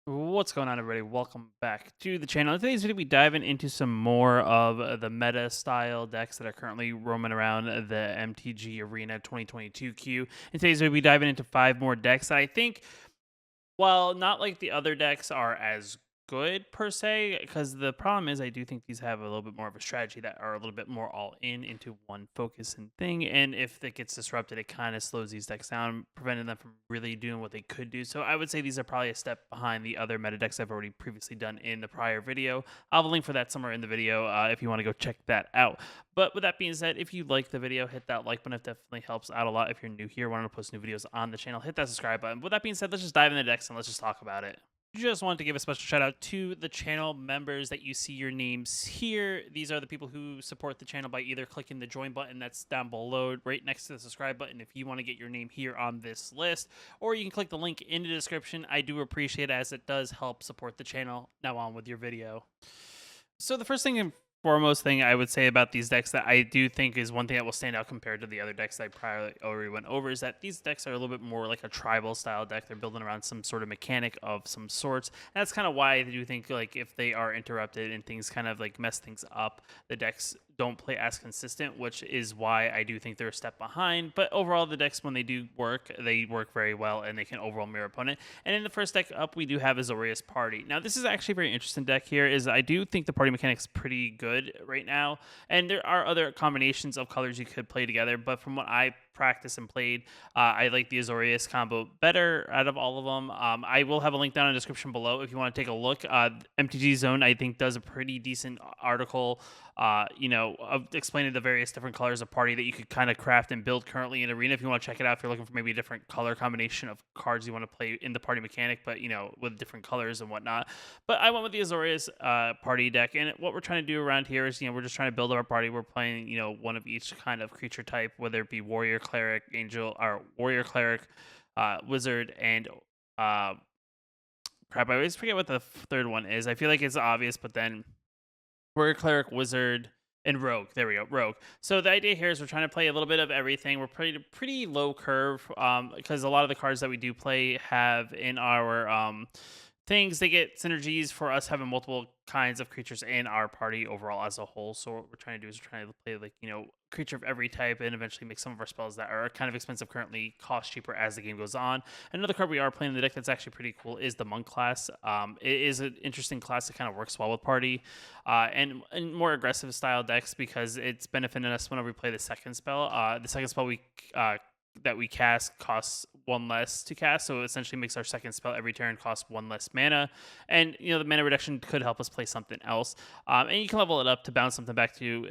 What's going on, everybody? Welcome back to the channel. In today's video, we diving into some more of the meta style decks that are currently roaming around the MTG Arena 2022 queue. In today's video, we diving into 5 more decks that I think, while not like the other decks are as good per se, because the problem is I do think these have a little bit more of a strategy that are a little bit more all in into one focus and thing. And if it gets disrupted, it kind of slows these decks down, preventing them from really doing what they could do. So I would say these are probably a step behind the other meta decks I've already previously done in the prior video. I'll have a link for that somewhere in the video if you want to go check that out. But with that being said, if you like the video, hit that like button. It definitely helps out a lot. If you're new here, wanting to post new videos on the channel, hit that subscribe button. With that being said, let's just dive into the decks and let's just talk about it. Just wanted to give a special shout out to the channel members that you see your names here. These are the people who support the channel by either clicking the join button that's down below right next to the subscribe button if you want to get your name here on this list, or you can click the link in the description. I do appreciate it as it does help support the channel. Now on with your video. So the first thing and foremost thing I would say about these decks that I do think is one thing that will stand out compared to the other decks that I prior already went over is that these decks are a little bit more like a tribal style deck. They're building around some sort of mechanic of some sorts. And that's kind of why I do think like if they are interrupted and things kind of like mess things up, the decks don't play as consistent, which is why I do think they're a step behind. But overall, the decks, when they work very well and they can overall mirror opponent. And in the first deck up, we do have Azorius Party. Now, this is actually a very interesting deck here, is I do think the party mechanics is pretty good right now. And there are other combinations of colors you could play together, but from what I practiced and played, I like the Azorius combo better out of all of them. I will have a link down in the description below if you want to take a look. MTG Zone, I think, does a pretty decent article of explaining the various different colors of party that you could kind of craft and build currently in Arena. If you want to check it out, if you're looking for maybe a different color combination of cards you want to play in the party mechanic, but with different colors and whatnot. But I went with the Azorius party deck, and what we're trying to do around here is we're just trying to build up our party. We're playing one of each kind of creature type, whether it be warrior, cleric, angel, or warrior, cleric, wizard, and crap. I always forget what the third one is. I feel like it's obvious, but then warrior, cleric, wizard, and rogue. There we go, rogue. So the idea here is we're trying to play a little bit of everything. We're pretty low curve because a lot of the cards that we do play have in our things, they get synergies for us having multiple kinds of creatures in our party overall as a whole. So what we're trying to do is we're trying to play like creature of every type and eventually make some of our spells that are kind of expensive currently cost cheaper as the game goes on. Another card we are playing in the deck that's actually pretty cool is the monk class. It is an interesting class that kind of works well with party and more aggressive style decks because it's benefiting us whenever we play the second spell. The second spell that we cast costs 1 less to cast, so it essentially makes our second spell every turn cost 1 less mana. And the mana reduction could help us play something else. And you can level it up to bounce something back to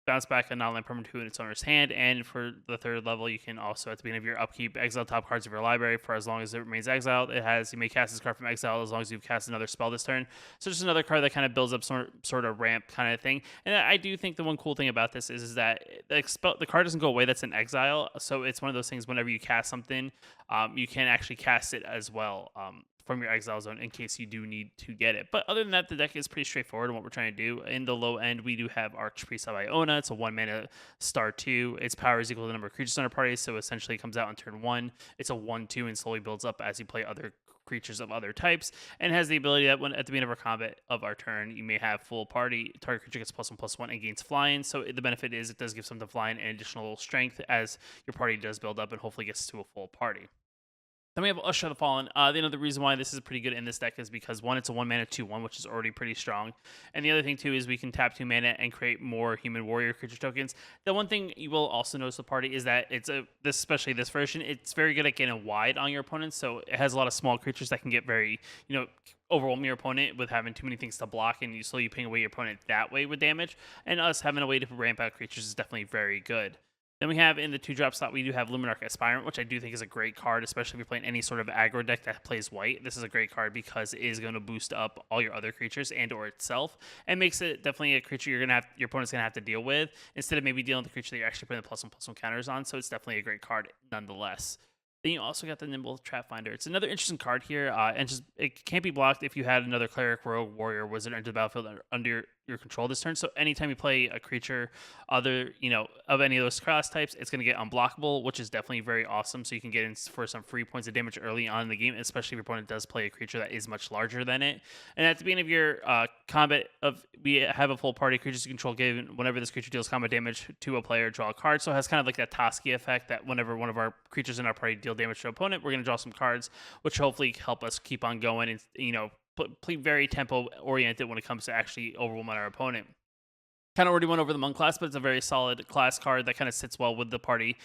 bounce back a non-land permanent in its owner's hand. And for the third level, you can also at the beginning of your upkeep exile top cards of your library for as long as it remains exiled. You may cast this card from exile as long as you've cast another spell this turn. So just another card that kind of builds up sort of ramp kind of thing. And I do think the one cool thing about this is that the card doesn't go away. That's in exile. So it's one of those things whenever you cast something, you can actually cast it as well. From your exile zone in case you do need to get it. But other than that, the deck is pretty straightforward in what we're trying to do. In the low end, we do have Archpriest of Iona. It's a 1 mana star 2. Its power is equal to the number of creatures on our party, so essentially it comes out on turn 1. It's a 1/2 and slowly builds up as you play other creatures of other types, and has the ability that when at the beginning of our combat of our turn, you may have full party. Target creature gets +1/+1 and gains flying. So the benefit is it does give something flying and additional strength as your party does build up and hopefully gets to a full party. Then we have Usher of the Fallen. The reason why this is pretty good in this deck is because one, it's a 1 mana 2/1, which is already pretty strong. And the other thing too is we can tap 2 mana and create more human warrior creature tokens. The one thing you will also notice with party is that especially this version, it's very good at getting wide on your opponents. So it has a lot of small creatures that can get very, overwhelm your opponent with having too many things to block, and you slowly ping away your opponent that way with damage. And us having a way to ramp out creatures is definitely very good. Then we have in the 2-drop slot, we do have Luminarch Aspirant, which I do think is a great card, especially if you're playing any sort of aggro deck that plays white. This is a great card because it is going to boost up all your other creatures and or itself, and makes it definitely a creature your opponent's going to have to deal with, instead of maybe dealing with the creature that you're actually putting the +1/+1 counters on. So it's definitely a great card nonetheless. Then you also got the Nimble Trap Finder. It's another interesting card here, and just it can't be blocked if you had another cleric, rogue, warrior, wizard enter the battlefield under your control this turn. So anytime you play a creature other, of any of those class types, it's going to get unblockable, which is definitely very awesome. So you can get in for some free points of damage early on in the game, especially if your opponent does play a creature that is much larger than it. And at the beginning of your combat, we have a full party creatures you control. Given whenever this creature deals combat damage to a player, draw a card. So it has kind of like that Toski effect that whenever one of our creatures in our party deal damage to an opponent, we're going to draw some cards, which hopefully help us keep on going and play very tempo oriented when it comes to actually overwhelming our opponent. Kind of already went over the Monk class, but it's a very solid class card that kind of sits well with the party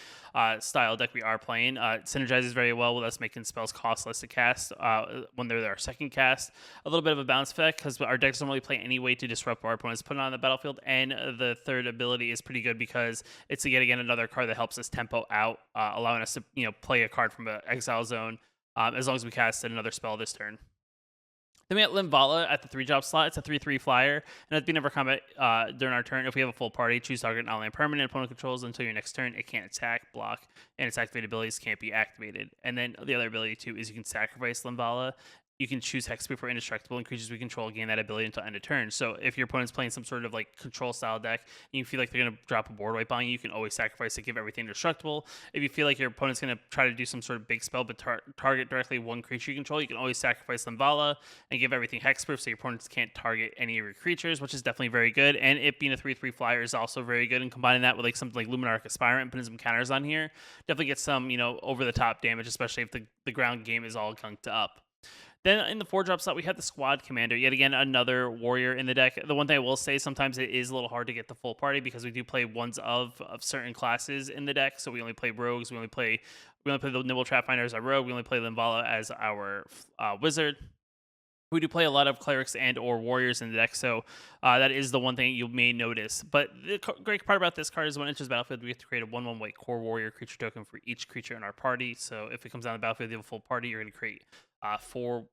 style deck we are playing. It synergizes very well with us making spells cost less to cast when they're our second cast. A little bit of a bounce effect because our deck doesn't really play any way to disrupt our opponents put on the battlefield. And the third ability is pretty good because it's yet again another card that helps us tempo out, allowing us to play a card from an exile zone as long as we cast another spell this turn. Then we have Limvala at the 3-drop slot. It's a 3/3 flyer, and at the end of our combat during our turn, if we have a full party, choose target non-land permanent opponent controls until your next turn. It can't attack, block, and its activated abilities can't be activated. And then the other ability too is you can sacrifice Limvala. You can choose Hexproof or Indestructible, and creatures we control gain that ability until end of turn. So if your opponent's playing some sort of like control style deck, and you feel like they're going to drop a board wipe on you, you can always sacrifice to give everything indestructible. If you feel like your opponent's going to try to do some sort of big spell but target directly one creature you control, you can always sacrifice Limvala and give everything Hexproof so your opponents can't target any of your creatures, which is definitely very good. And it being a 3/3 flyer is also very good. And combining that with like something like Luminarch Aspirant and putting some counters on here, definitely gets some over the top damage, especially if the ground game is all gunked up. Then in the 4-drop slot, we have the Squad Commander. Yet again, another warrior in the deck. The one thing I will say, sometimes it is a little hard to get the full party because we do play ones of certain classes in the deck. So we only play rogues. We only play the Nimble Trapfinder as our rogue. We only play Limvala as our wizard. We do play a lot of clerics and or warriors in the deck, so that is the one thing you may notice. But the great part about this card is when it enters the battlefield, we have to create a 1/1 white core warrior creature token for each creature in our party. So if it comes down the battlefield, you have a full party, you're going to create 4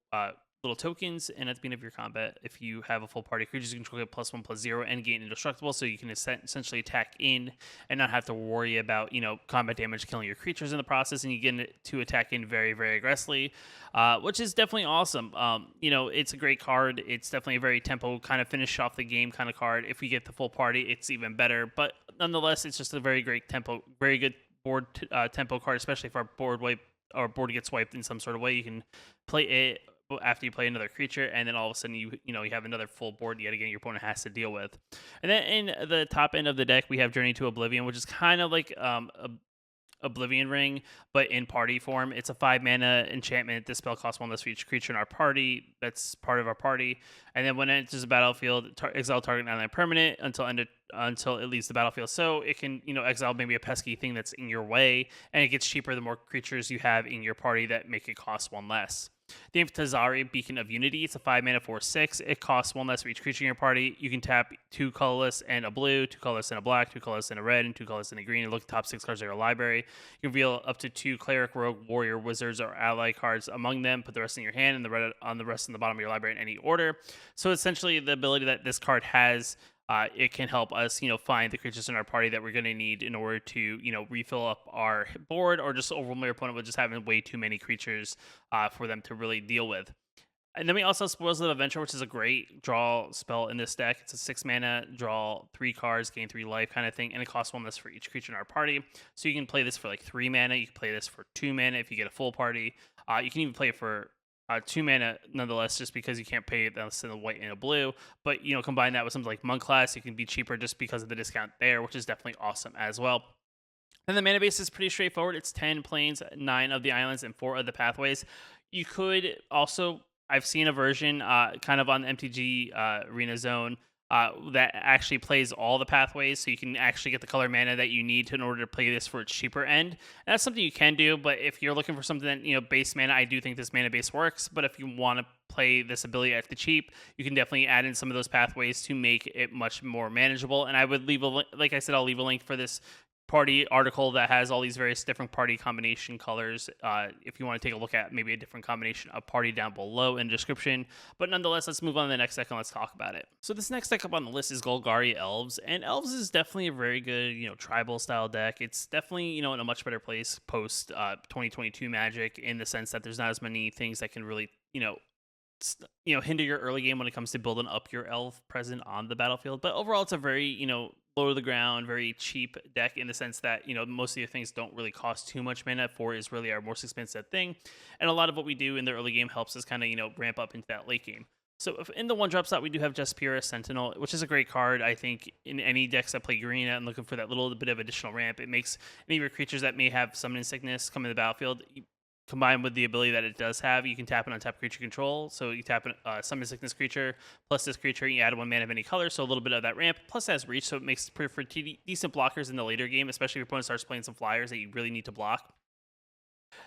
little tokens, and at the beginning of your combat, if you have a full party, creatures you control get +1/+0 and gain indestructible, so you can essentially attack in and not have to worry about combat damage killing your creatures in the process, and you get to attack in very, very aggressively, which is definitely awesome. It's a great card. It's definitely a very tempo kind of finish off the game kind of card. If we get the full party, it's even better, but nonetheless, it's just a very great tempo, very good board tempo card, especially if our board gets wiped in some sort of way. You can play it after you play another creature, and then all of a sudden you have another full board yet again your opponent has to deal with. And then in the top end of the deck, we have Journey to Oblivion, which is kind of like Oblivion Ring, but in party form. It's a 5-mana enchantment. This spell costs 1 less for each creature in our party. That's part of our party. And then when it enters the battlefield, exile target non-land permanent until it leaves the battlefield. So it can exile maybe a pesky thing that's in your way, and it gets cheaper the more creatures you have in your party that make it cost 1 less. The Tazari Beacon of Unity. It's a 5-mana 4/6. It costs 1 less for each creature in your party. You can tap 2 colorless and a blue, 2 colorless and a black, 2 colorless and a red, and 2 colorless and a green. And look at the top 6 cards of your library. You can reveal up to 2 cleric, rogue, warrior, wizards, or ally cards among them. Put the rest in your hand and the rest in the bottom of your library in any order. So essentially, the ability that this card has, it can help us, find the creatures in our party that we're going to need in order to, refill up our board, or just overwhelm your opponent with just having way too many creatures for them to really deal with. And then we also have Spoils of Adventure, which is a great draw spell in this deck. It's a 6-mana, draw 3 cards, gain 3 life kind of thing, and it costs 1 less for each creature in our party. So you can play this for like 3 mana. You can play this for 2 mana if you get a full party. You can even play it for 2 mana nonetheless, just because you can't pay this in a white and a blue. But combine that with something like Monk class, you can be cheaper just because of the discount there, which is definitely awesome as well. And the mana base is pretty straightforward. It's 10 planes, 9 of the islands, and 4 of the pathways. You could also, I've seen a version kind of on the MTG Arena Zone that actually plays all the pathways, so you can actually get the color mana that you need in order to play this for its cheaper end. And that's something you can do, but if you're looking for something that, base mana, I do think this mana base works, but if you want to play this ability at the cheap, you can definitely add in some of those pathways to make it much more manageable. And I would leave like I said, I'll leave a link for this party article that has all these various different party combination colors if you want to take a look at maybe a different combination of party down below in the description. But nonetheless, let's move on to the next deck and let's talk about it. So this next deck up on the list is Golgari Elves, and Elves is definitely a very good tribal style deck. It's definitely in a much better place post 2022 Magic, in the sense that there's not as many things that can really hinder your early game when it comes to building up your elf present on the battlefield. But overall, it's a very, low to the ground, very cheap deck in the sense that, most of your things don't really cost too much mana. 4 is really our most expensive thing. And a lot of what we do in the early game helps us kind of, ramp up into that late game. So if in the one drop slot, we do have Jaspira Sentinel, which is a great card. I think in any decks that play green and looking for that little bit of additional ramp, it makes any of your creatures that may have summoning sickness come in the battlefield, combined with the ability that it does have, you can tap it on tap creature control. So you tap a summon sickness creature plus this creature, you add 1 mana of any color, so a little bit of that ramp. Plus it has reach, so it makes for decent blockers in the later game, especially if your opponent starts playing some flyers that you really need to block.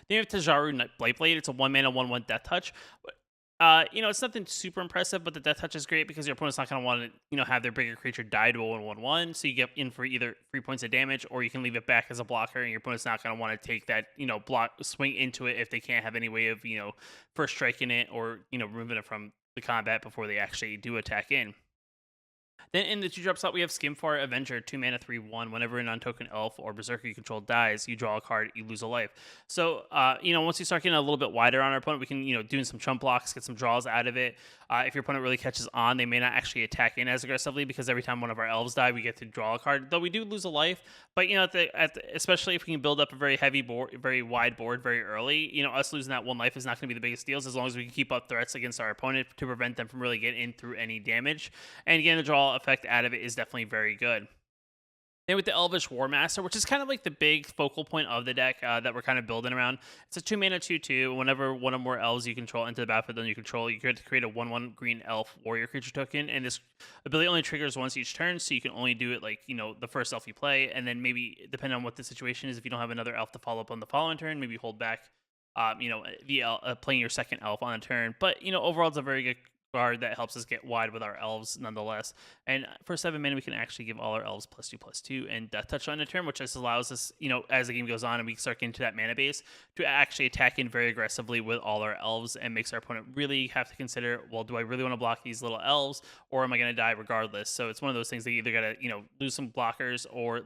Then you have Tajaru Blightblade. It's a 1 mana 1/1 death touch. It's nothing super impressive, but the death touch is great because your opponent's not going to want to, have their bigger creature die to a 1/1. So you get in for either 3 points of damage, or you can leave it back as a blocker, and your opponent's not going to want to take that, block swing into it if they can't have any way of, first striking it or, removing it from the combat before they actually do attack in. Then in the 2-drop slot, we have Skimfar Avenger, 2 mana 3/1. Whenever an untoken elf or berserker you control dies, you draw a card, you lose a life. So, once you start getting a little bit wider on our opponent, we can, doing some chump blocks, get some draws out of it. If your opponent really catches on, they may not actually attack in as aggressively because every time one of our elves die, we get to draw a card. Though we do lose a life, but especially if we can build up a very heavy board, very wide board very early, us losing that 1 life is not going to be the biggest deals as long as we can keep up threats against our opponent to prevent them from really getting in through any damage. And again, the draw effect out of it is definitely very good. Then with the Elvish War Master, which is kind of like the big focal point of the deck that we're kind of building around. It's a 2 mana 2/2. Whenever one or more elves you control enter the battlefield, then you control, you get to create a 1/1 green elf warrior creature token. And this ability only triggers once each turn, so you can only do it like, the first elf you play. And then maybe, depending on what the situation is, if you don't have another elf to follow up on the following turn, maybe hold back, playing your second elf on a turn. But, overall, it's a very good card that helps us get wide with our elves nonetheless. And for 7 mana, we can actually give all our elves +2/+2 and death touch on a turn, which just allows us, as the game goes on and we start getting to that mana base, to actually attack in very aggressively with all our elves, and makes our opponent really have to consider, well, do I really want to block these little elves, or am I going to die regardless? So it's one of those things that you either got to, lose some blockers or,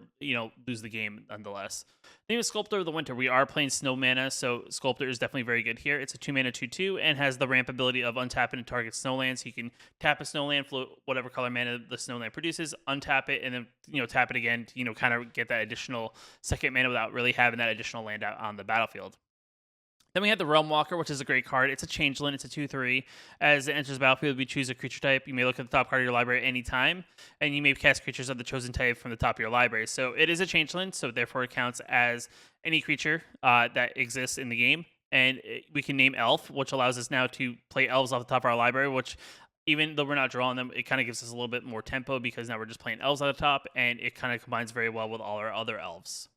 lose the game nonetheless. Name is Sculptor of the Winter. We are playing Snow Mana, so Sculptor is definitely very good here. It's a 2 mana 2/2 and has the ramp ability of untapping and target Snowland, so you can tap a Snowland, float whatever color mana the Snowland produces, untap it, and then tap it again to kind of get that additional second mana without really having that additional land out on the battlefield. Then we have the Realm Walker, which is a great card. It's a changeling. It's a 2/3. As it enters the battlefield, we choose a creature type. You may look at the top card of your library at any time, and you may cast creatures of the chosen type from the top of your library. So it is a changeling, so therefore it counts as any creature that exists in the game. And we can name Elf, which allows us now to play elves off the top of our library, which, even though we're not drawing them, it kind of gives us a little bit more tempo because now we're just playing elves at the top, and it kind of combines very well with all our other elves.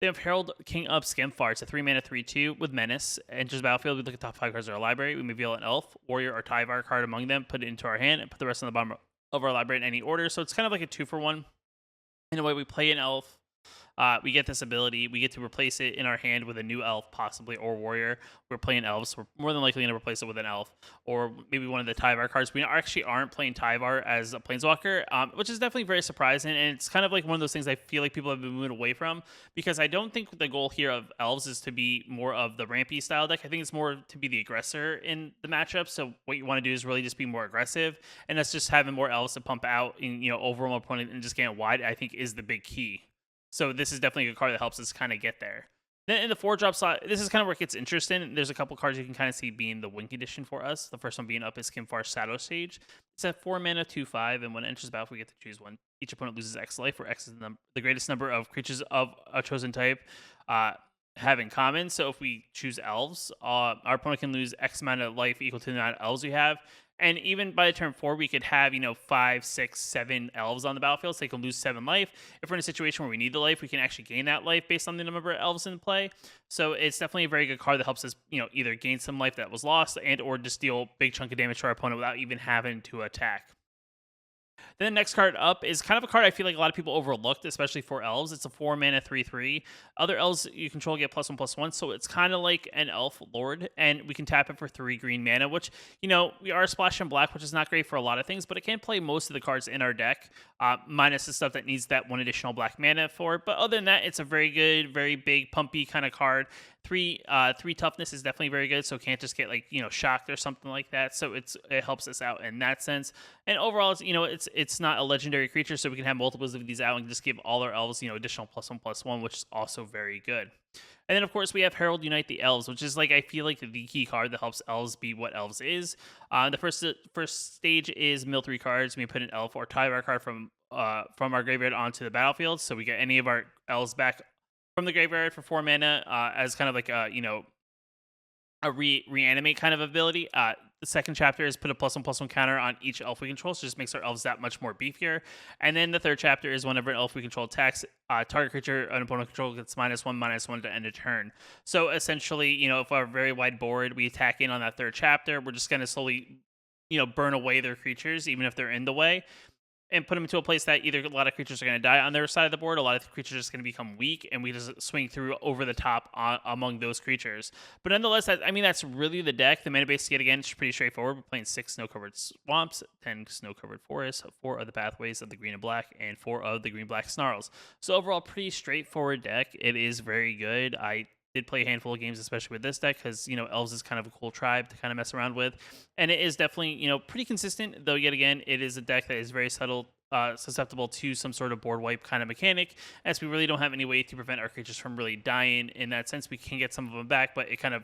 They have Herald, King of Skimfar. It's a 3 mana 3/2 with Menace. Enters the battlefield, we look at the top 5 cards of our library. We may reveal an elf, warrior, or Tyvar card among them, put it into our hand, and put the rest on the bottom of our library in any order. So it's kind of like a 2-for-1. In a way, we play an elf. We get this ability. We get to replace it in our hand with a new elf, possibly, or warrior. We're playing elves. We're more than likely going to replace it with an elf, or maybe one of the Tyvar cards. We actually aren't playing Tyvar as a Planeswalker, which is definitely very surprising. And it's kind of like one of those things I feel like people have been moving away from, because I don't think the goal here of elves is to be more of the rampy style deck. I think it's more to be the aggressor in the matchup. So what you want to do is really just be more aggressive, and that's just having more elves to pump out in overall opponent and just getting wide, I think, is the big key. So this is definitely a card that helps us kind of get there. Then in the 4-drop slot, this is kind of where it gets interesting. There's a couple cards you can kind of see being the win condition for us. The first one being up is Skimfar Shadow Sage. It's a 4 mana 2/5, and when it enters battle, we get to choose one. Each opponent loses X life, where X is the greatest number of creatures of a chosen type have in common. So if we choose elves, our opponent can lose X amount of life equal to the amount of elves we have. And even by turn 4, we could have, 5, 6, 7 elves on the battlefield, so they can lose 7 life. If we're in a situation where we need the life, we can actually gain that life based on the number of elves in play. So it's definitely a very good card that helps us, either gain some life that was lost and or just deal a big chunk of damage to our opponent without even having to attack. Then the next card up is kind of a card I feel like a lot of people overlooked, especially for elves. It's a 4 mana 3/3. Other elves you control get +1/+1, so it's kind of like an elf lord, and we can tap it for 3 green mana, which, we are splashing black, which is not great for a lot of things, but it can play most of the cards in our deck, minus the stuff that needs that 1 additional black mana for it. But other than that, it's a very good, very big, pumpy kind of card 3 toughness is definitely very good, so it can't just get like shocked or something like that. So it helps us out in that sense. And overall, it's not a legendary creature, so we can have multiples of these out and just give all our elves additional +1/+1, which is also very good. And then, of course, we have Herald Unite the Elves, which is like I feel like the key card that helps elves be what elves is. The first stage is mill 3 cards. We put an elf or Tyvar card from our graveyard onto the battlefield, so we get any of our elves back from the graveyard for 4 mana as kind of like a reanimate kind of ability. The second chapter is put a +1/+1 counter on each elf we control, so just makes our elves that much more beefier. And then the third chapter is whenever an elf we control attacks, target creature an opponent control gets -1/-1 to end a turn. So essentially, if our very wide board, we attack in on that third chapter, we're just going to slowly, burn away their creatures, even if they're in the way, and put them into a place that either a lot of creatures are going to die on their side of the board, a lot of creatures are just going to become weak, and we just swing through over the top among those creatures. But nonetheless, that's really the deck. The mana base, yet again, is pretty straightforward. We're playing 6 snow-covered swamps, 10 snow-covered forests, 4 of the pathways of the green and black, and 4 of the green-black snarls. So overall, pretty straightforward deck. It is very good. I did play a handful of games, especially with this deck, because elves is kind of a cool tribe to kind of mess around with, and it is definitely pretty consistent. Though yet again, it is a deck that is very susceptible to some sort of board wipe kind of mechanic, as we really don't have any way to prevent our creatures from really dying. In that sense, we can get some of them back, but it kind of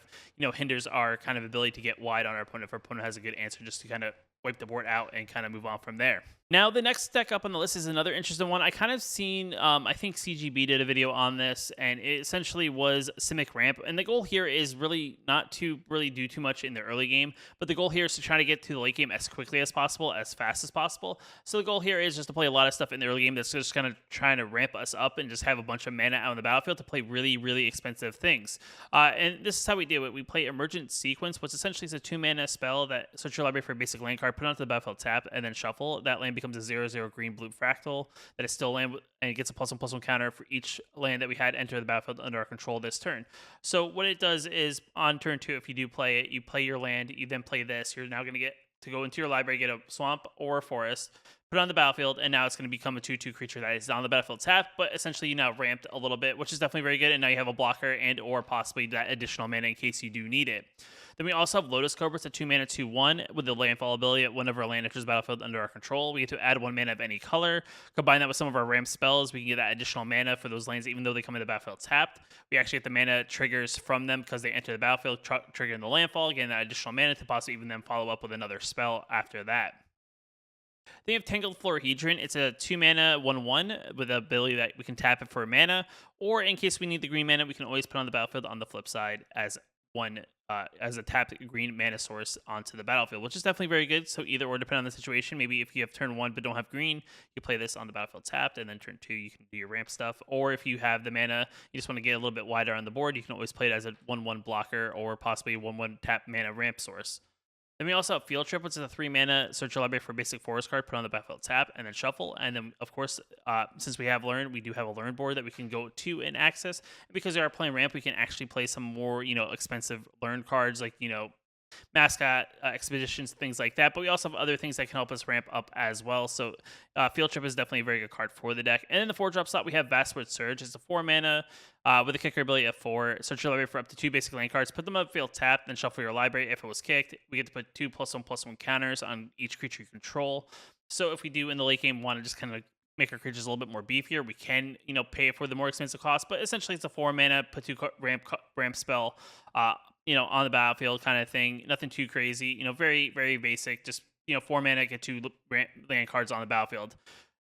hinders our kind of ability to get wide on our opponent if our opponent has a good answer, just to kind of wipe the board out and kind of move on from there. Now, the next deck up on the list is another interesting one. I kind of seen, I think CGB did a video on this, and it essentially was Simic Ramp. And the goal here is really not to really do too much in the early game, but the goal here is to try to get to the late game as quickly as possible, as fast as possible. So the goal here is just to play a lot of stuff in the early game that's just kind of trying to ramp us up and just have a bunch of mana out on the battlefield to play really, really expensive things. And this is how we do it. We play Emergent Sequence, which essentially is a 2-mana spell that search your library for a basic land card, put it onto the battlefield, tap, and then shuffle. That land becomes a 0/0 green-blue fractal that is still land, and it gets a +1/+1 counter for each land that we had enter the battlefield under our control this turn. So what it does is on turn 2, if you do play it, you play your land, you then play this. You're now going to get to go into your library, get a swamp or a forest, put it on the battlefield, and now it's going to become a 2/2 creature that is on the battlefield tap, but essentially you now ramped a little bit, which is definitely very good, and now you have a blocker and or possibly that additional mana in case you do need it. Then we also have Lotus Cobra. It's a 2-mana 2/1 with the landfall ability. Whenever a land enters the battlefield under our control, we get to add 1 mana of any color. Combine that with some of our ramp spells, we can get that additional mana for those lands, even though they come in the battlefield tapped. We actually get the mana triggers from them because they enter the battlefield, triggering the landfall, getting that additional mana to possibly even then follow up with another spell after that. Then you have Tangled Florahedron. It's a 2-mana 1/1 with the ability that we can tap it for mana, or in case we need the green mana, we can always put on the battlefield on the flip side as a tapped green mana source onto the battlefield, which is definitely very good. So either or, depending on the situation. Maybe if you have turn 1 but don't have green, you play this on the battlefield tapped, and then turn 2 you can do your ramp stuff. Or if you have the mana, you just want to get a little bit wider on the board, you can always play it as a 1/1 blocker or possibly a 1/1 tap mana ramp source. Then we also have Field Trip, which is a 3-mana search your library for a basic forest card, put on the battlefield tap, and then shuffle. And then, of course, since we have Learn, we do have a Learn board that we can go to and access. And because we are playing Ramp, we can actually play some more, expensive Learn cards, like, Mascot, Expeditions, things like that. But we also have other things that can help us ramp up as well. So Field Trip is definitely a very good card for the deck. And in the 4-drop slot, we have Vastward Surge. It's a 4-mana with a kicker ability of 4. Search your library for up to 2 basic land cards. Put them up field tapped, then shuffle your library. If it was kicked, we get to put 2 +1/+1 counters on each creature you control. So if we do in the late game want to just kind of make our creatures a little bit more beefier, we can, pay for the more expensive cost. But essentially, it's a 4-mana, put 2 ramp spell, on the battlefield kind of thing. Nothing too crazy. Very, very basic. Just, 4 mana, get 2 land cards on the battlefield.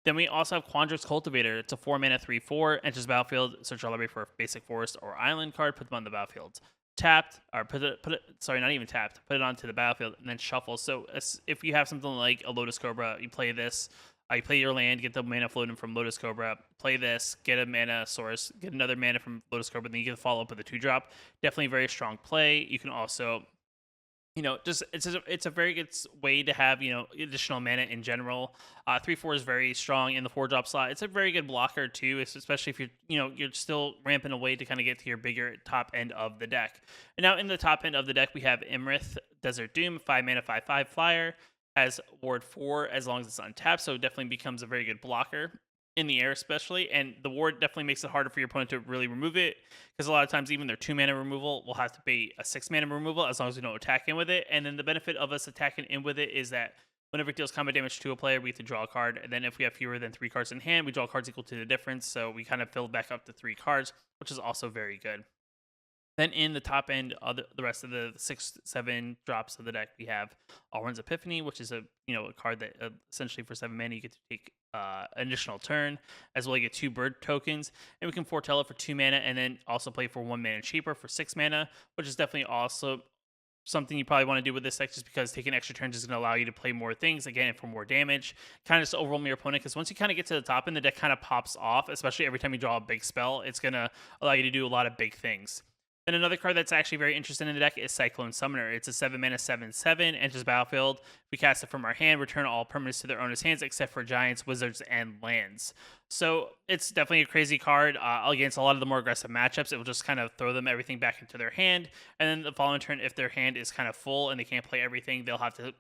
Then we also have Quandrix Cultivator. It's a 4-mana 3/4, enters the battlefield, search your library for a basic forest or island card, put them on the battlefield. Tapped, or not even tapped, put it onto the battlefield, and then shuffle. So if you have something like a Lotus Cobra, you play this, you play your land, get the mana floating from Lotus Cobra, play this, get a mana source, get another mana from Lotus Cobra, then you get a follow up with a 2-drop. Definitely a very strong play. You can also, it's a very good way to have, additional mana in general. 3/4 is very strong in the 4-drop slot. It's a very good blocker too, especially if you're still ramping away to kind of get to your bigger top end of the deck. And now in the top end of the deck, we have Imrith, Desert Doom, 5-mana 5/5 flyer, has ward 4 as long as it's untapped, so it definitely becomes a very good blocker. in the air especially, and the ward definitely makes it harder for your opponent to really remove it, because a lot of times even their 2 mana removal will have to be a 6 mana removal as long as we don't attack in with it. And then the benefit of us attacking in with it is that whenever it deals combat damage to a player, we have to draw a card, and then if we have fewer than 3 cards in hand, we draw cards equal to the difference, so we kind of fill back up to 3 cards, which is also very good. Then in the top end of the rest of the 6-7 drops of the deck, we have Alrund's Epiphany, which is a card that essentially for 7 mana you get to take an additional turn, as well you get 2 bird tokens, and we can foretell it for 2 mana, and then also play for 1 mana cheaper for 6 mana, which is definitely also something you probably want to do with this deck, just because taking extra turns is going to allow you to play more things again for more damage, kind of just overwhelm your opponent, because once you kind of get to the top end, the deck kind of pops off, especially every time you draw a big spell. It's going to allow you to do a lot of big things. Then another card that's actually very interesting in the deck is Cyclone Summoner. It's a 7 mana 7/7, enters battlefield. We cast it from our hand, return all permanents to their owner's hands except for giants, wizards, and lands. So it's definitely a crazy card against a lot of the more aggressive matchups. It will just kind of throw them everything back into their hand, and then the following turn, if their hand is kind of full and they can't play everything, they'll have to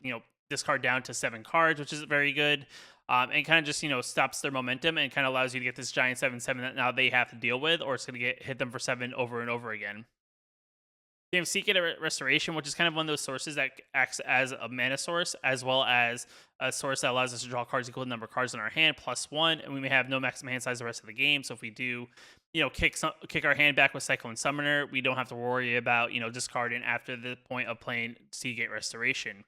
discard down to 7 cards, which is very good. And kind of just stops their momentum and kind of allows you to get this giant 7/7 that now they have to deal with, or it's going to hit them for 7 over and over again. You have Seek Restoration, which is kind of one of those sources that acts as a mana source, as well as a source that allows us to draw cards equal to the number of cards in our hand, +1, and we may have no maximum hand size the rest of the game. So if we do, kick our hand back with Cyclone Summoner, we don't have to worry about, discarding after the point of playing Seagate Restoration.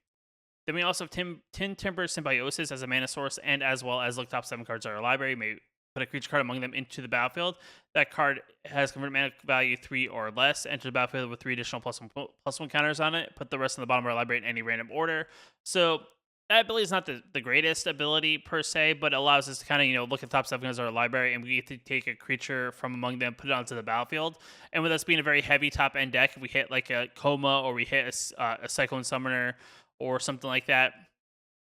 Then we also have Tin Timber Symbiosis as a mana source, and as well as look top 7 cards in our library. Maybe put a creature card among them into the battlefield. That card has converted mana value 3 or less. Enter the battlefield with 3 additional +1/+1 counters on it. Put the rest in the bottom of our library in any random order. So that ability is not the greatest ability per se, but it allows us to kind of look at top 7 as our library, and we get to take a creature from among them, put it onto the battlefield. And with us being a very heavy top end deck, if we hit like a Coma, or we hit a Cyclone Summoner or something like that,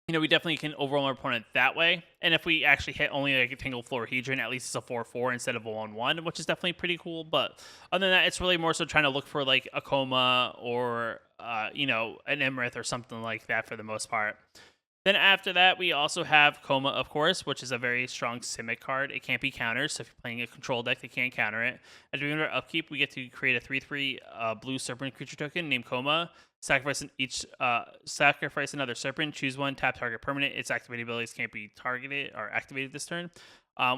we definitely can overwhelm our opponent that way. And if we actually hit only like a Tingle Florahedron, at least it's a 4/4 instead of a 1/1, which is definitely pretty cool. But other than that, it's really more so trying to look for like a Coma or an Emrith or something like that for the most part. Then after that, we also have Coma, of course, which is a very strong Simic card. It can't be countered, so if you're playing a control deck, they can't counter it. At the beginning of our upkeep, we get to create a 3/3 blue serpent creature token named Coma. Sacrifice another serpent, choose one, tap target permanent. Its activated abilities can't be targeted or activated this turn.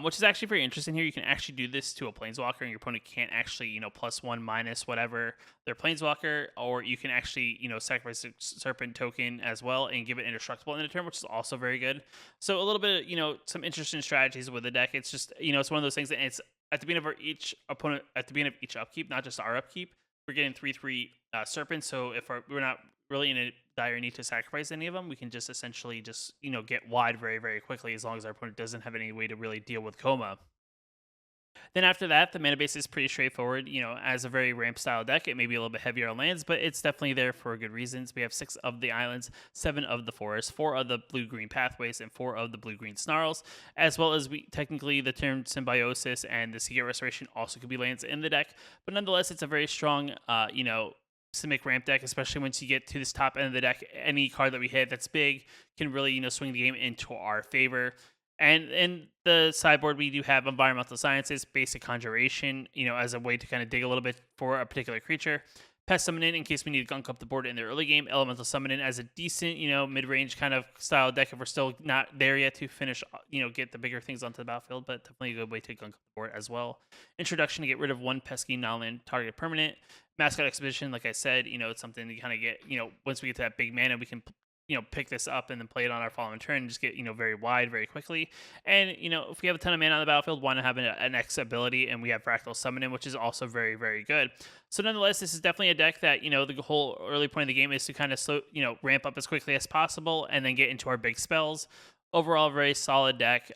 Which is actually very interesting here. You can actually do this to a Planeswalker, and your opponent can't actually, +1 minus whatever their Planeswalker, or you can actually, sacrifice a Serpent token as well and give it indestructible in the turn, which is also very good. So a little bit of, some interesting strategies with the deck. It's just, it's one of those things that it's at the beginning of each opponent, at the beginning of each upkeep, not just our upkeep, we're getting 3/3 Serpents. So if we're not really in a dire need to sacrifice any of them, we can just essentially get wide very, very quickly, as long as our opponent doesn't have any way to really deal with Coma. Then after that, the mana base is pretty straightforward. As a very ramp style deck, it may be a little bit heavier on lands, but it's definitely there for good reasons. We have 6 of the islands, 7 of the forests, 4 of the blue-green pathways, and 4 of the blue-green snarls, as well as technically the term Symbiosis and the Seagate Restoration also could be lands in the deck. But nonetheless, it's a very strong, Simic Ramp deck, especially once you get to this top end of the deck. Any card that we hit that's big can really, swing the game into our favor. And in the sideboard, we do have Environmental Sciences, Basic Conjuration, as a way to kind of dig a little bit for a particular creature. Pest Summon in case we need to gunk up the board in the early game. Elemental Summon in as a decent, mid-range kind of style deck if we're still not there yet to finish, get the bigger things onto the battlefield, but definitely a good way to gunk up the board as well. Introduction to get rid of one pesky non-land target permanent. Mascot Expedition, like I said, it's something to kind of get, once we get to that big mana, we can pick this up and then play it on our following turn and just get, very wide very quickly. And, if we have a ton of mana on the battlefield, why not have an X ability? And we have Fractal Summon, which is also very, very good. So nonetheless, this is definitely a deck that, the whole early point of the game is to kind of slow, ramp up as quickly as possible and then get into our big spells. Overall, very solid deck.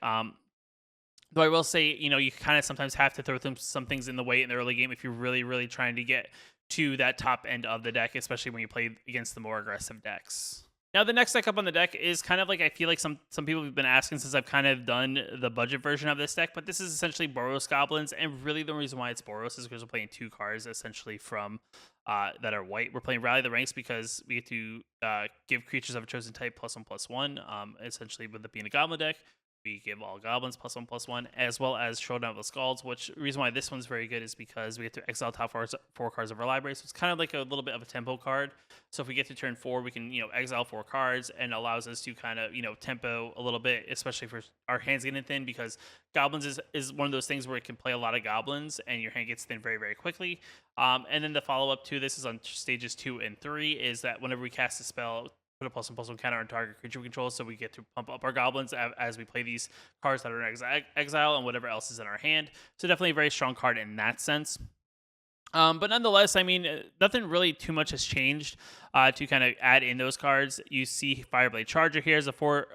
Though I will say, you kind of sometimes have to throw some things in the way in the early game if you're really, really trying to get to that top end of the deck, especially when you play against the more aggressive decks. Now, the next deck up on the deck is kind of like, I feel like some people have been asking since I've kind of done the budget version of this deck, but this is essentially Boros Goblins, and really the reason why it's Boros is because we're playing 2 cards essentially from that are white. We're playing Rally the Ranks because we get to give creatures of a chosen type +1/+1. Essentially, with it being a Goblin deck, we give all goblins +1/+1, as well as Showdown of the Skulls, which the reason why this one's very good is because we get to exile top four cards of our library. So it's kind of like a little bit of a tempo card. So if we get to turn 4, we can, exile 4 cards, and allows us to kind of, tempo a little bit, especially for our hands getting thin, because goblins is one of those things where it can play a lot of goblins and your hand gets thin very, very quickly. And then the follow-up to this is on stages 2 and 3 is that whenever we cast a spell, put a +1/+1 counter on target creature we control, so we get to pump up our goblins as we play these cards that are in exile and whatever else is in our hand. So definitely a very strong card in that sense. But nonetheless, I mean, nothing really too much has changed to kind of add in those cards. You see Fireblade Charger here as a four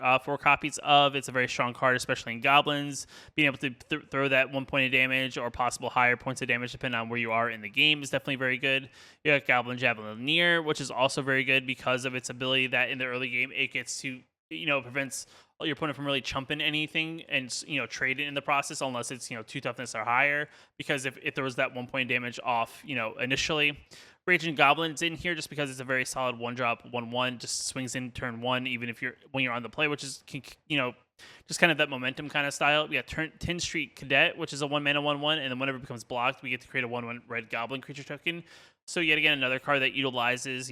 copies of. It's a very strong card, especially in goblins. Being able to throw that 1 point of damage or possible higher points of damage depending on where you are in the game is definitely very good. You got Goblin Javelinier, which is also very good because of its ability that in the early game it gets to, prevents your opponent from really chumping anything and trade it in the process unless it's 2 toughness or higher, because if there was that 1 point damage off initially. Raging Goblin's in here just because it's a very solid 1-drop 1/1, just swings in turn 1 even if when you're on the play, which is just kind of that momentum kind of style. We got 10 Street Cadet, which is a 1 mana 1/1, and then whenever it becomes blocked we get to create a 1/1 red goblin creature token. So yet again another card that utilizes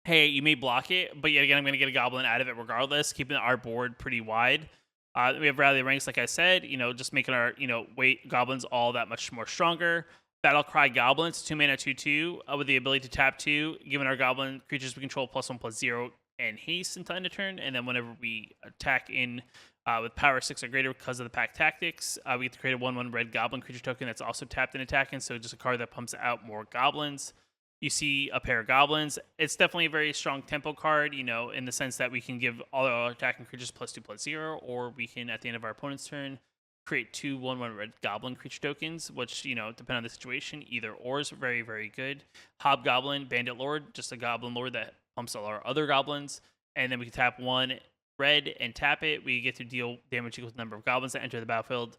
hey, you may block it, but yet again, I'm going to get a goblin out of it regardless, keeping our board pretty wide. We have Rally Ranks, like I said, just making our, weight goblins all that much more stronger. Battle Cry Goblins, 2 mana 2/2, with the ability to tap 2, giving our goblin creatures we control +1/+0 and haste until end of turn. And then whenever we attack in with power 6 or greater because of the pack tactics, we get to create a 1/1 red goblin creature token that's also tapped and attacking. So just a card that pumps out more goblins. You see a pair of goblins. It's definitely a very strong tempo card, in the sense that we can give all our attacking creatures +2/+0, or we can, at the end of our opponent's turn, create 2 1/1 red goblin creature tokens, which, depending on the situation, either or is very, very good. Hobgoblin Bandit Lord, just a goblin lord that pumps all our other goblins. And then we can tap 1 red and tap it. We get to deal damage equal to the number of goblins that enter the battlefield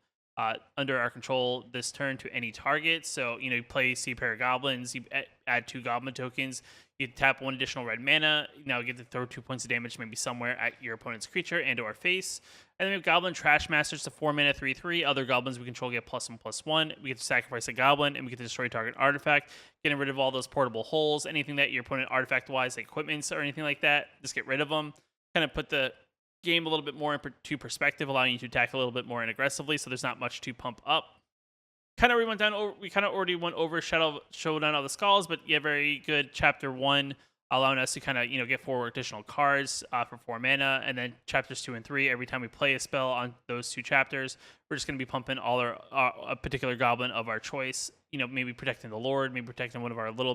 under our control this turn to any target. So, you play See a Pair of Goblins, you add 2 goblin tokens, you tap 1 additional red mana, now you get to throw 2 points of damage maybe somewhere at your opponent's creature and or face. And then we have Goblin Trash Masters, to 4 mana 3/3. Other goblins we control get +1/+1. We get to sacrifice a goblin, and we get to destroy target artifact, getting rid of all those portable holes, anything that your opponent artifact-wise, like equipments or anything like that, just get rid of them. Kind of put the game a little bit more into perspective, allowing you to attack a little bit more and aggressively, so there's not much to pump up. We kind of already went over Showdown of the Skulls, but yeah, very good chapter 1, allowing us to kind of get 4 additional cards for 4 mana, and then chapters 2 and 3. Every time we play a spell on those 2 chapters, we're just going to be pumping all a particular goblin of our choice. Maybe protecting the Lord, maybe protecting one of our little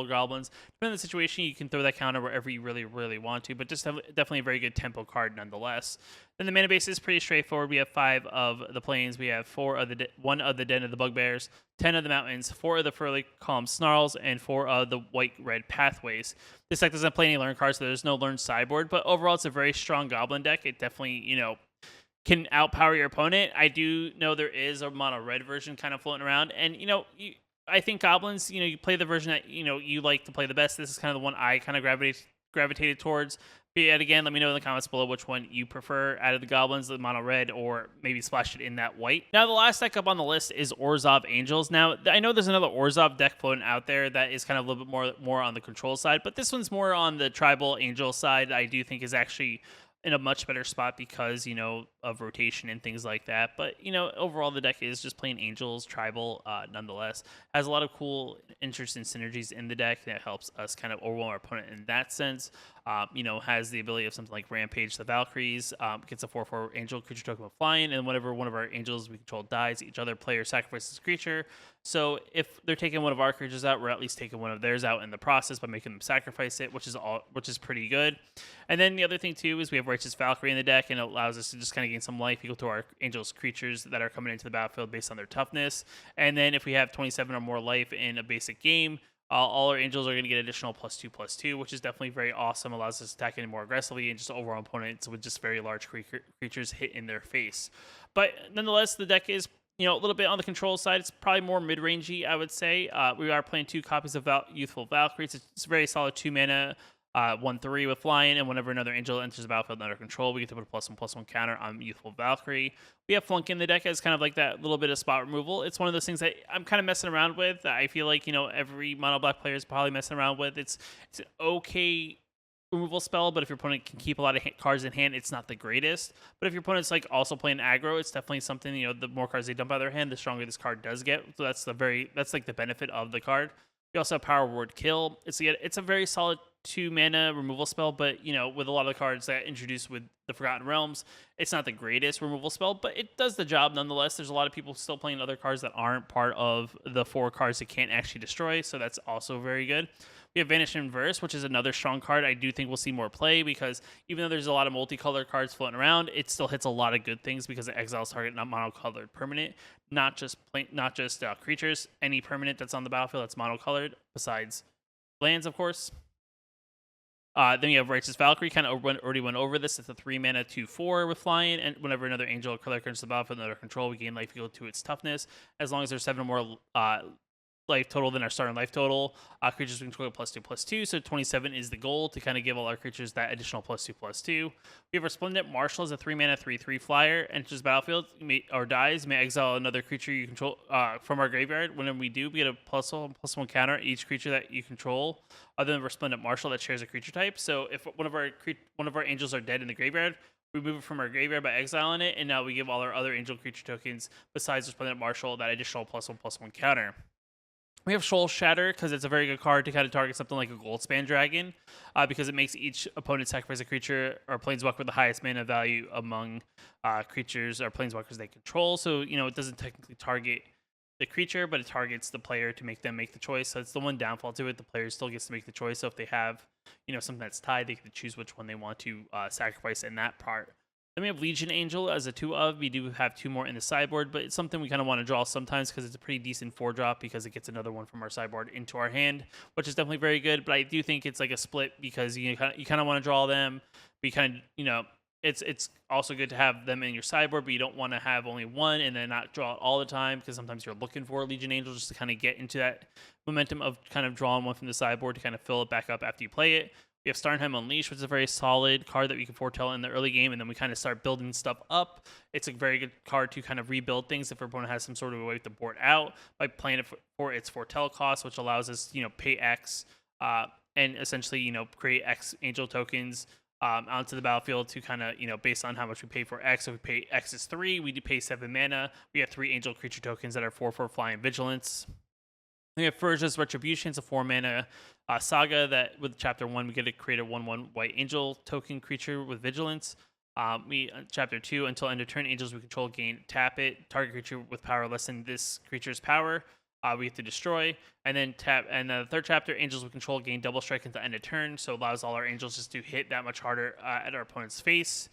goblins. Depending on the situation, you can throw that counter wherever you really, really want to, but just definitely a very good tempo card nonetheless. Then the mana base is pretty straightforward. We have 5 of the plains, we have 1 of the Den of the Bugbears, 10 of the mountains, 4 of the Furly Calm Snarls, and 4 of the white-red pathways. This deck doesn't play any learn cards, so there's no learn sideboard, but overall it's a very strong goblin deck. It definitely, can outpower your opponent. I do know there is a mono red version kind of floating around, and I think goblins, you play the version that you like to play the best. This is kind of the one I kind of gravitated towards. But yet again, let me know in the comments below which one you prefer out of the goblins, the mono red, or maybe splash it in that white. Now the last deck up on the list is Orzhov Angels. Now I know there's another Orzhov deck floating out there that is kind of a little bit more on the control side, but this one's more on the tribal angel side. I do think is actually in a much better spot because, of rotation and things like that. But, overall the deck is just plain Angels, Tribal, nonetheless. Has a lot of cool, interesting synergies in the deck that helps us kind of overwhelm our opponent in that sense. Has the ability of something like Rampage the Valkyries, gets a 4/4 Angel creature token with flying, and whenever one of our Angels we control dies, each other player sacrifices a creature. So if they're taking one of our creatures out, we're at least taking one of theirs out in the process by making them sacrifice it, which is pretty good. And then the other thing too is we have Righteous Valkyrie in the deck, and it allows us to just kind of gain some life equal to our Angels creatures that are coming into the battlefield based on their toughness. And then if we have 27 or more life in a basic game, all our Angels are going to get additional +2/+2, which is definitely very awesome. Allows us to attack any more aggressively and just overall opponents with just very large creatures hit in their face. But nonetheless, the deck is a little bit on the control side. It's probably more mid-rangey, I would say. We are playing 2 copies of Youthful Valkyries. It's a very solid 2 mana 1/3 with flying, and whenever another angel enters the battlefield under control, we get to put a +1/+1 counter on Youthful Valkyrie. We have Flunk in the deck as kind of like that little bit of spot removal. It's one of those things that I'm kind of messing around with. I feel like, every mono black player is probably messing around with. It's an okay removal spell, but if your opponent can keep a lot of cards in hand, it's not the greatest. But if your opponent's like also playing aggro, it's definitely something, the more cards they dump out of their hand, the stronger this card does get. So that's like the benefit of the card. We also have Power Word Kill. It's a very solid 2 mana removal spell, but with a lot of the cards that introduced with the Forgotten Realms, it's not the greatest removal spell, but it does the job nonetheless. There's a lot of people still playing other cards that aren't part of the 4 cards that can't actually destroy, so that's also very good. We have Vanish Inverse, which is another strong card. I do think we'll see more play because even though there's a lot of multicolored cards floating around, it still hits a lot of good things because it exiles target not monocolored permanent, not just creatures. Any permanent that's on the battlefield that's monocolored, besides lands, of course. Then you have Righteous Valkyrie, kind of already went over this. It's a 3 mana 2/4 with flying, and whenever another angel or color enters the battlefield under control, we gain life equal to its toughness. As long as there's 7 or more life total than our starting life total, creatures we control +2/+2, so 27 is the goal to kind of give all our creatures that additional +2/+2. We have Resplendent Marshal as a 3 mana 3/3 flyer, enters battlefield or dies. You may exile another creature you control from our graveyard. Whenever we do, we get a +1/+1 counter at each creature that you control other than Resplendent Marshal that shares a creature type. So if one of our angels are dead in the graveyard, we move it from our graveyard by exiling it, and now we give all our other angel creature tokens besides Resplendent Marshal that additional +1/+1 counter. We have Soul Shatter because it's a very good card to kind of target something like a Goldspan Dragon because it makes each opponent sacrifice a creature or planeswalker with the highest mana value among creatures or planeswalkers they control. So, it doesn't technically target the creature, but it targets the player to make them make the choice. So it's the one downfall to it. The player still gets to make the choice. So if they have, something that's tied, they can choose which one they want to sacrifice in that part. Then we have Legion Angel as a 2 of. We do have 2 more in the sideboard, but it's something we kind of want to draw sometimes because it's a pretty decent 4-drop because it gets another one from our sideboard into our hand, which is definitely very good. But I do think it's like a split because you kind of want to draw them. But it's also good to have them in your sideboard, but you don't want to have only one and then not draw it all the time because sometimes you're looking for a Legion Angel just to kind of get into that momentum of kind of drawing one from the sideboard to kind of fill it back up after you play it. We have Starnheim Unleashed, which is a very solid card that we can foretell in the early game, and then we kind of start building stuff up. It's a very good card to kind of rebuild things if our opponent has some sort of a way to board out by playing it for its foretell cost, which allows us, pay X and essentially, create X angel tokens onto the battlefield to kind of, based on how much we pay for X. So if we pay X is 3, we do pay 7 mana. We have 3 angel creature tokens that are 4/4 flying vigilance. We have Furja's Retribution. It's a 4 mana saga that with chapter 1 we get to create a 1/1 white angel token creature with vigilance. Chapter 2, until end of turn, angels we control gain tap it. Target creature with power less than this creature's power we have to destroy. And then the third chapter, angels we control gain double strike until end of turn, so it allows all our angels just to hit that much harder at our opponent's face.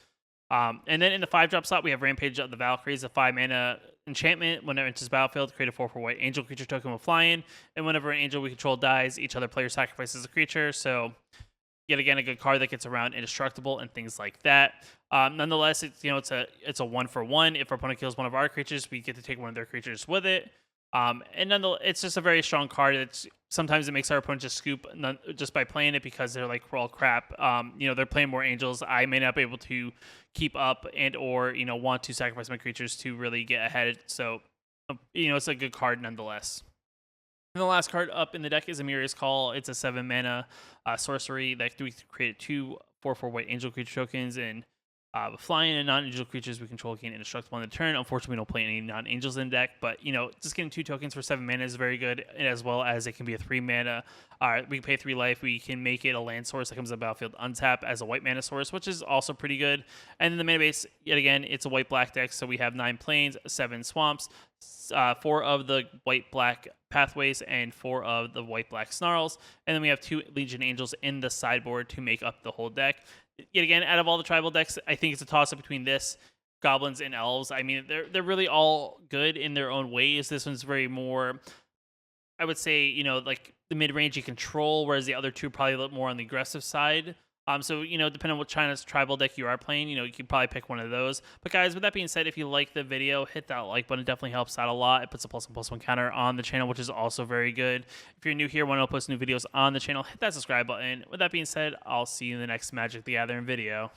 And then in the 5-drop slot, we have Rampage of the Valkyries, a 5 mana enchantment. Whenever it enters battlefield, create a 4/4 white angel creature token with flying. And whenever an angel we control dies, each other player sacrifices a creature. So, yet again, a good card that gets around indestructible and things like that. Nonetheless, it's a 1-for-1. If our opponent kills one of our creatures, we get to take one of their creatures with it. And nonetheless, it's just a very strong card. Sometimes it makes our opponent just scoop just by playing it because they're like, we're all crap. They're playing more angels. I may not be able to keep up and or want to sacrifice my creatures to really get ahead. So it's a good card nonetheless. And the last card up in the deck is Amiri's Call. It's a 7 mana sorcery that we create 2 4/4 white angel creature tokens, and with flying and non-angel creatures we control gain indestructible on the turn. Unfortunately, we don't play any non-angels in deck, but just getting 2 tokens for 7 mana is very good, and as well as it can be a 3 mana. We can pay 3 life. We can make it a land source that comes to the battlefield untap as a white mana source, which is also pretty good. And then the mana base, yet again, it's a white-black deck, so we have 9 plains, 7 swamps, 4 of the white-black pathways, and 4 of the white-black snarls. And then we have 2 Legion Angels in the sideboard to make up the whole deck. Yet again, out of all the tribal decks, I think it's a toss-up between this, Goblins, and Elves. I mean, they're really all good in their own ways. This one's very more, I would say, like the mid-range you control, whereas the other two probably a little more on the aggressive side So, depending on what China's tribal deck you are playing, you could probably pick one of those. But guys, with that being said, if you like the video, hit that like button. It definitely helps out a lot. It puts a +1/+1 counter on the channel, which is also very good. If you're new here, want to post new videos on the channel, hit that subscribe button. With that being said, I'll see you in the next Magic the Gathering video.